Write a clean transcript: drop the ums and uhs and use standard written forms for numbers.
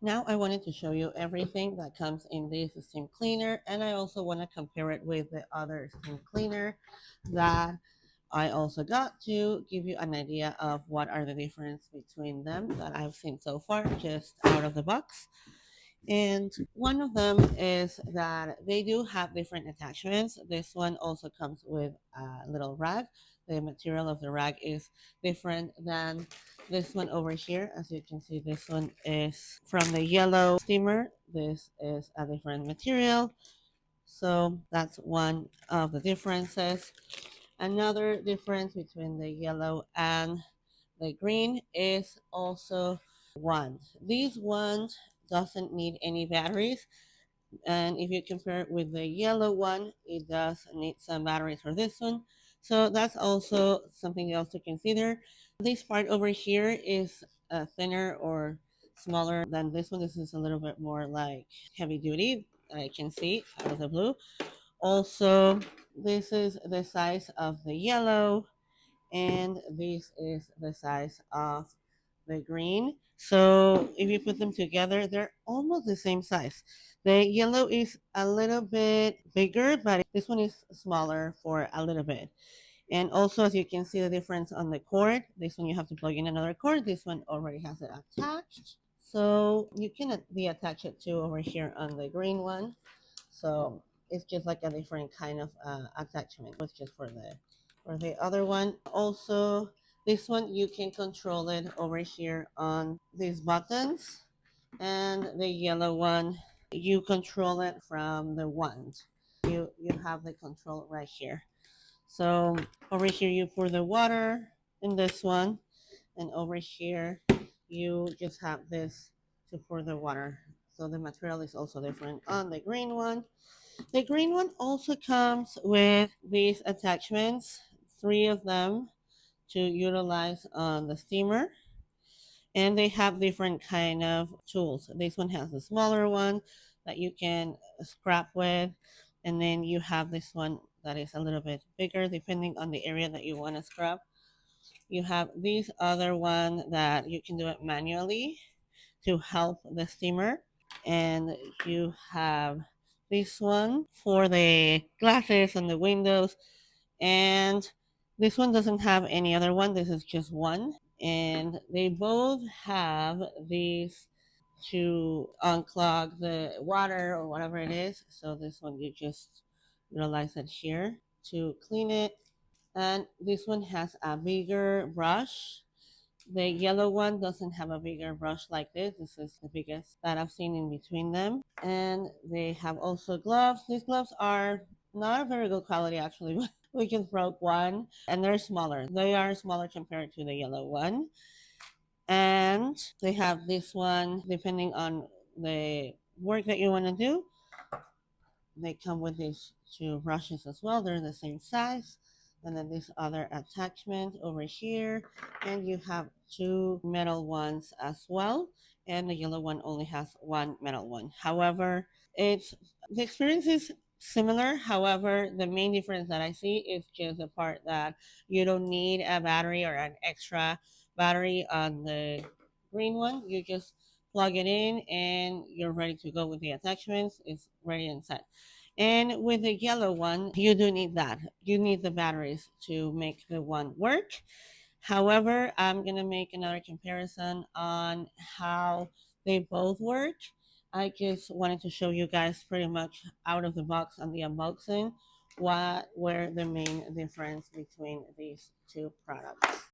Now I wanted to show you everything that comes in this steam cleaner, and I also want to compare it with the other steam cleaner that I also got to give you an idea of what are the difference between them that I've seen so far just out of the box. And one of them is that they do have different attachments. This one also comes with a little rag. The material of the rag is different than this one over here. As you can see, this one is from the yellow steamer. This is a different material. So that's one of the differences. Another difference between the yellow and the green is also one. These ones doesn't need any batteries, and if you compare it with the yellow one, it does need some batteries for this one. So that's also something else to consider. This part over here is thinner or smaller than this one. This is a little bit more like heavy duty. I can see out of the blue. Also, this is the size of the yellow, and this is the size of the green. So if you put them together, they're almost the same size. The yellow is a little bit bigger, but this one is smaller for a little bit. And also, as you can see the difference on the cord, this one you have to plug in another cord. This one already has it attached. So you can deattach it too over here on the green one. So it's just like a different kind of attachment, which is for the other one. Also, this one you can control it over here on these buttons, and the yellow one you control it from the wand. You have the control right here. So over here you pour the water in this one, and over here you just have this to pour the water. So the material is also different on the green one. The green one also comes with these attachments, three of them to utilize on the steamer, and they have different kind of tools. This one has a smaller one that you can scrap with, and then you have this one that is a little bit bigger depending on the area that you want to scrap. You have this other one that you can do it manually to help the steamer, and you have this one for the glasses and the windows, and this one doesn't have any other one. This is just one, and they both have these to unclog the water or whatever it is. So this one you just utilize it here to clean it, and this one has a bigger brush. The yellow one doesn't have a bigger brush like this. This is the biggest that I've seen in between them. And they have also gloves. These gloves are not a very good quality actually. We just broke one, and they're smaller. They are smaller compared to the yellow one. And they have this one depending on the work that you want to do. They come with these two brushes as well. They're the same size. And then this other attachment over here. And you have two metal ones as well. And the yellow one only has one metal one. However, it's the experience is similar. However, the main difference that I see is just the part that you don't need a battery or an extra battery on the green one. You just plug it in and you're ready to go with the attachments. It's ready and set. And with the yellow one, you do need that. You need the batteries to make the one work. However, I'm going to make another comparison on how they both work. I just wanted to show you guys pretty much out of the box on the unboxing what were the main difference between these two products.